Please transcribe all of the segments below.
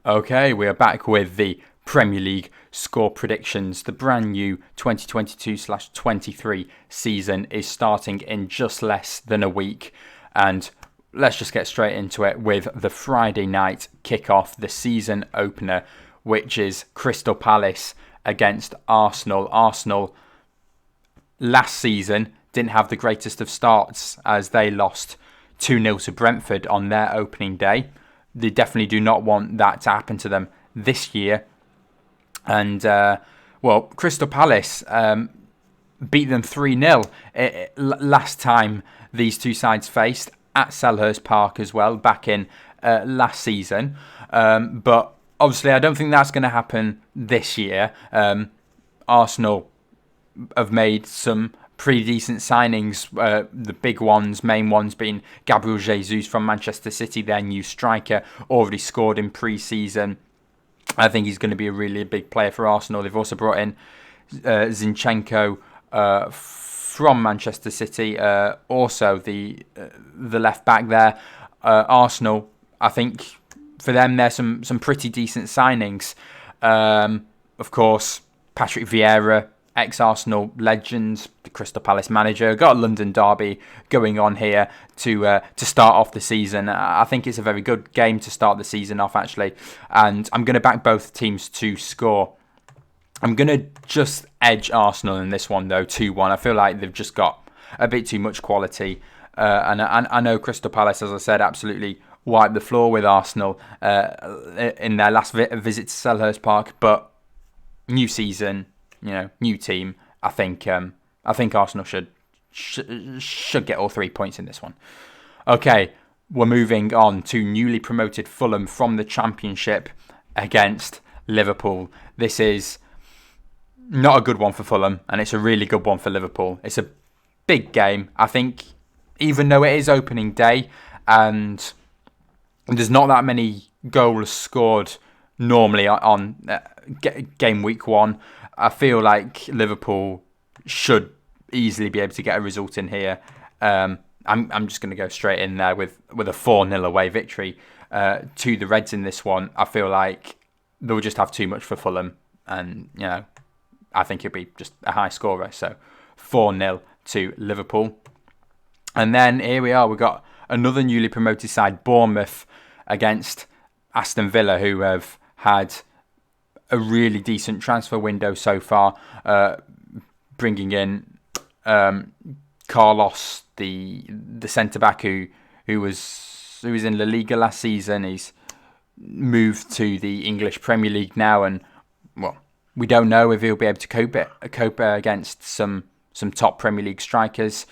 Okay, we are back with the Premier League score predictions. The brand new 2022/23 season is starting in just less than a week. And let's just get straight into it with the Friday night kickoff, the season opener, which is Crystal Palace against Arsenal. Arsenal last season didn't have the greatest of starts as they lost 2-0 to Brentford on their opening day. They definitely do not want that to happen to them this year. And, Crystal Palace beat them 3-0 last time these two sides faced at Selhurst Park as well, back in last season. But obviously, I don't think that's going to happen this year. Arsenal have made some pretty decent signings. The big ones, main ones being Gabriel Jesus from Manchester City, their new striker, already scored in pre-season. I think he's going to be a really big player for Arsenal. They've also brought in Zinchenko from Manchester City, also the left back there. Arsenal, I think for them, there's some pretty decent signings. Of course, Patrick Vieira, ex-Arsenal legend, the Crystal Palace manager, got a London derby going on here to start off the season. I think it's a very good game to start the season off, actually, and I'm going to back both teams to score. I'm going to just edge Arsenal in this one, though, 2-1. I feel like they've just got a bit too much quality, and I know Crystal Palace, as I said, absolutely wiped the floor with Arsenal in their last visit to Selhurst Park, but new season, new team. I think Arsenal should get all 3 points in this one. Okay, we're moving on to newly promoted Fulham from the Championship against Liverpool. This is not a good one for Fulham, and it's a really good one for Liverpool. It's a big game. I think, even though it is opening day and there's not that many goals scored normally on game week 1, I feel like Liverpool should easily be able to get a result in here. I'm just going to go straight in there with a 4-0 away victory to the Reds in this one. I feel like they'll just have too much for Fulham, and I think it'll be just a high scorer. So 4-0 to Liverpool. And then here we are. We've got another newly promoted side, Bournemouth, against Aston Villa, who have had a really decent transfer window so far, bringing in Carlos, the centre back who was in La Liga last season. He's moved to the English Premier League now, and we don't know if he'll be able to cope against some top Premier League strikers,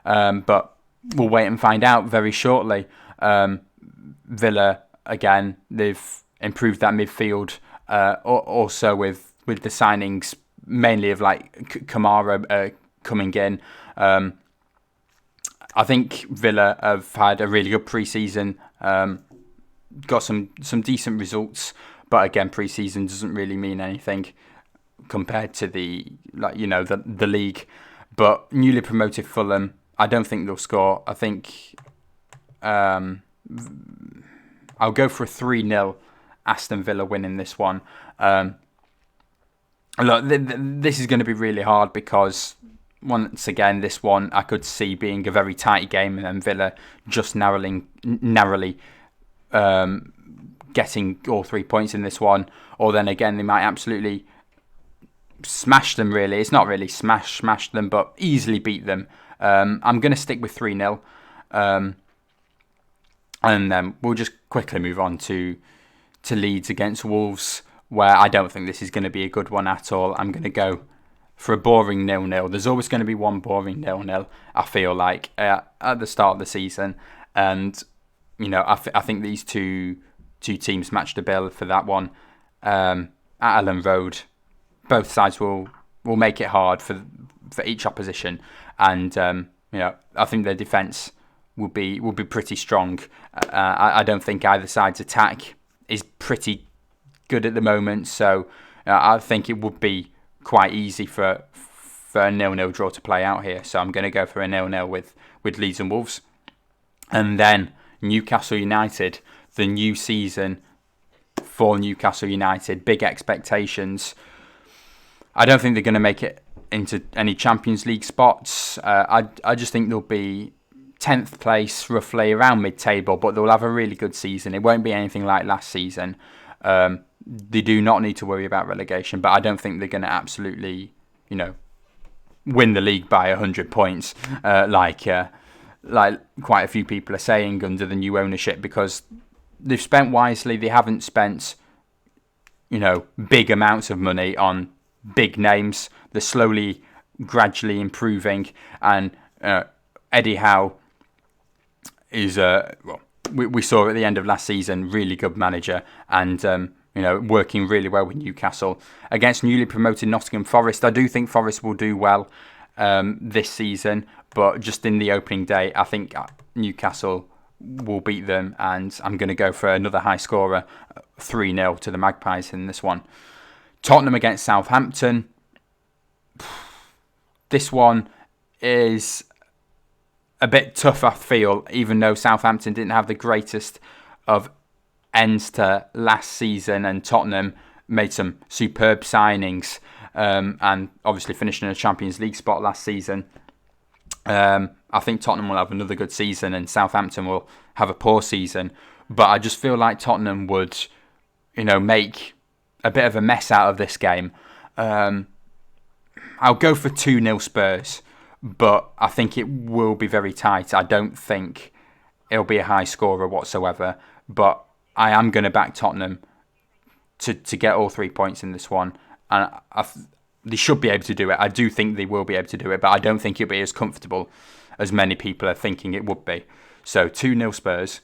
but we'll wait and find out very shortly. Villa, again, they've improved that midfield. Also with the signings mainly of like Kamara coming in. I think Villa have had a really good pre-season, got some decent results, but again, pre-season doesn't really mean anything compared to the league. But newly promoted Fulham, I don't think they'll score. I think I'll go for a 3-0 Aston Villa winning this one. Look, this is going to be really hard because, once again, this one I could see being a very tight game, and then Villa just narrowly getting all 3 points in this one. Or then again, they might absolutely smash them, really. It's not really smash them, but easily beat them. I'm going to stick with 3-0. And then we'll just quickly move on to Leeds against Wolves, where I don't think this is going to be a good one at all. I'm going to go for a boring 0-0. There's always going to be one boring 0-0, I feel like, at the start of the season. And, I think these two teams match the bill for that one. At Ellen Road, both sides will make it hard for each opposition. And, I think their defence will be pretty strong. I don't think either side's attack is pretty good at the moment, so I think it would be quite easy for a 0-0 draw to play out here. So I'm going to go for a 0-0 with Leeds and Wolves. And then Newcastle United, the new season for Newcastle United. Big expectations. I don't think they're going to make it into any Champions League spots. I just think they'll be 10th place, roughly, around mid-table, but they'll have a really good season. It won't be anything like last season. They do not need to worry about relegation, but I don't think they're going to absolutely, win the league by 100 points, like quite a few people are saying under the new ownership, because they've spent wisely. They haven't spent, big amounts of money on big names. They're slowly, gradually improving, and Eddie Howe is we saw at the end of last season, really good manager, and working really well with Newcastle against newly promoted Nottingham Forest. I do think Forest will do well this season, but just in the opening day, I think Newcastle will beat them, and I'm going to go for another high scorer, 3-0 to the Magpies in this one. Tottenham against Southampton. This one is a bit tough, I feel, even though Southampton didn't have the greatest of ends to last season, and Tottenham made some superb signings, and obviously finishing in a Champions League spot last season. I think Tottenham will have another good season and Southampton will have a poor season, but I just feel like Tottenham would, make a bit of a mess out of this game. I'll go for 2-0 Spurs, but I think it will be very tight. I don't think it'll be a high scorer whatsoever, but I am going to back Tottenham to get all 3 points in this one, and they should be able to do it. I do think they will be able to do it, but I don't think it'll be as comfortable as many people are thinking it would be. So 2-0 Spurs.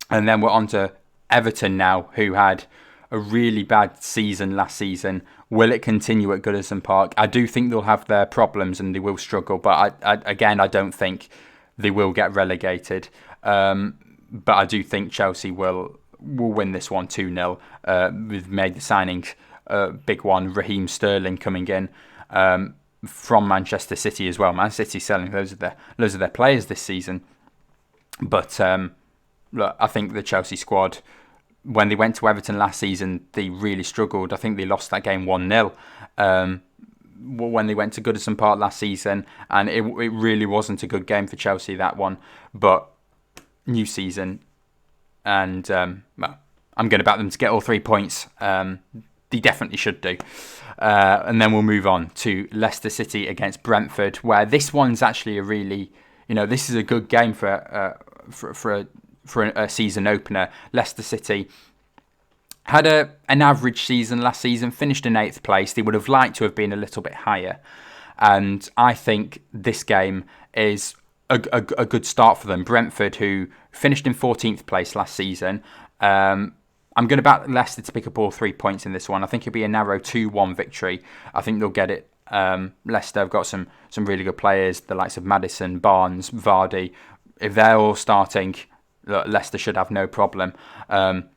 And then we're on to Everton now, who had a really bad season last season. Will it continue at Goodison Park? I do think they'll have their problems and they will struggle, but I don't think they will get relegated. But I do think Chelsea will win this one 2-0. We've made the signings, big one, Raheem Sterling coming in from Manchester City as well. Man City selling loads of their players this season. But look, I think the Chelsea squad, when they went to Everton last season, they really struggled. I think they lost that game 1-0 when they went to Goodison Park last season, and it really wasn't a good game for Chelsea, that one. But new season, and I'm going to back them to get all 3 points. They definitely should do. And then we'll move on to Leicester City against Brentford, where this one's actually a really, this is a good game for a season opener. Leicester City had an average season last season, finished in 8th place. They would have liked to have been a little bit higher, and I think this game is a good start for them. Brentford, who finished in 14th place last season, I'm going to back Leicester to pick up all 3 points in this one. I think it'll be a narrow 2-1 victory. I think they'll get it. Leicester have got some really good players, the likes of Maddison, Barnes, Vardy. If they're all starting, Leicester should have no problem. And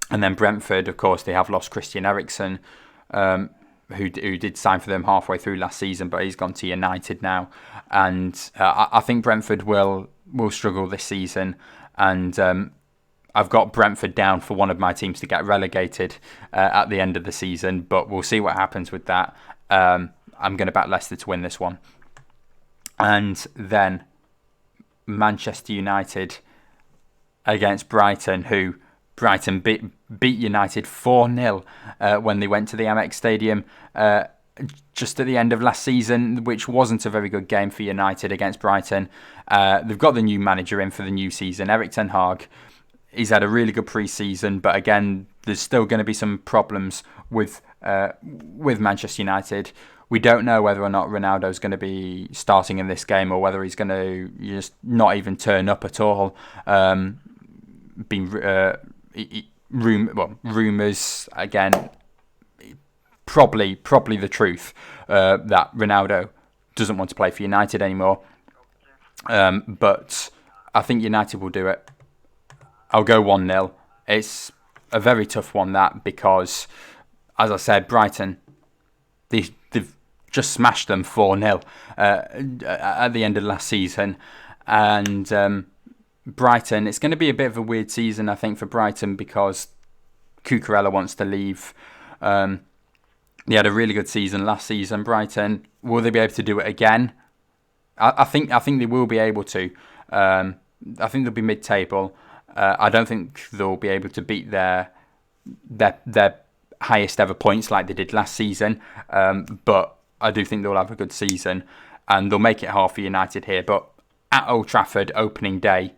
then Brentford, of course, they have lost Christian Eriksen, who did sign for them halfway through last season, but he's gone to United now. And I think Brentford will struggle this season. And I've got Brentford down for one of my teams to get relegated at the end of the season, but we'll see what happens with that. I'm going to back Leicester to win this one. And then Manchester United against Brighton, who Brighton beat United 4-0 when they went to the Amex Stadium just at the end of last season, which wasn't a very good game for United against Brighton. They've got the new manager in for the new season, Erik ten Hag. He's had a really good pre-season, but again, there's still going to be some problems with Manchester United. We don't know whether or not Ronaldo's going to be starting in this game, or whether he's going to just not even turn up at all. Rumours again, probably the truth that Ronaldo doesn't want to play for United anymore. But I think United will do it. I'll go 1-0. It's a very tough one, that, because, as I said, Brighton, they've just smashed them 4-0 at the end of last season. And Brighton, it's going to be a bit of a weird season, I think, for Brighton, because Cucurella wants to leave. They had a really good season last season, Brighton. Will they be able to do it again? I think they will be able to. I think they'll be mid-table. I don't think they'll be able to beat their highest ever points like they did last season. But I do think they'll have a good season, and they'll make it hard for United here. But at Old Trafford, opening day,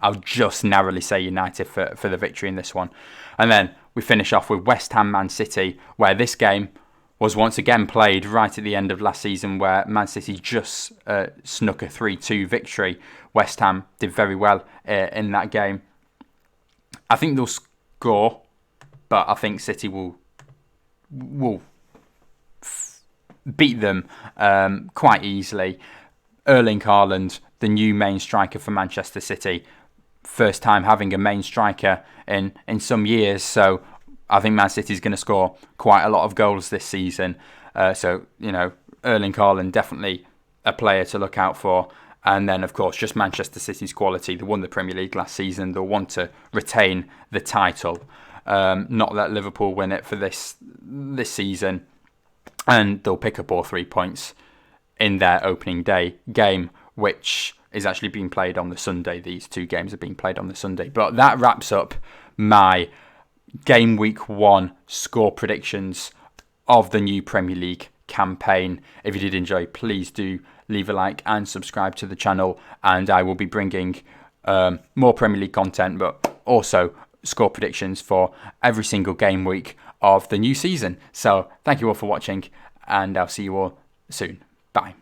I'll just narrowly say United for the victory in this one. And then we finish off with West Ham Man City, where this game was once again played right at the end of last season, where Man City just snuck a 3-2 victory. West Ham did very well in that game. I think they'll score, but I think City will beat them quite easily. Erling Haaland, the new main striker for Manchester City, first time having a main striker in some years, so I think Man City's going to score quite a lot of goals this season. So, Erling Haaland, definitely a player to look out for. And then, of course, just Manchester City's quality. They won the Premier League last season. They'll want to retain the title, not let Liverpool win it for this season. And they'll pick up all 3 points in their opening day game, which is actually being played on the Sunday. These 2 games are being played on the Sunday. But that wraps up my Game Week 1 score predictions of the new Premier League campaign. If you did enjoy, please do leave a like and subscribe to the channel, and I will be bringing more Premier League content, but also score predictions for every single game week of the new season. So thank you all for watching, and I'll see you all soon. Bye.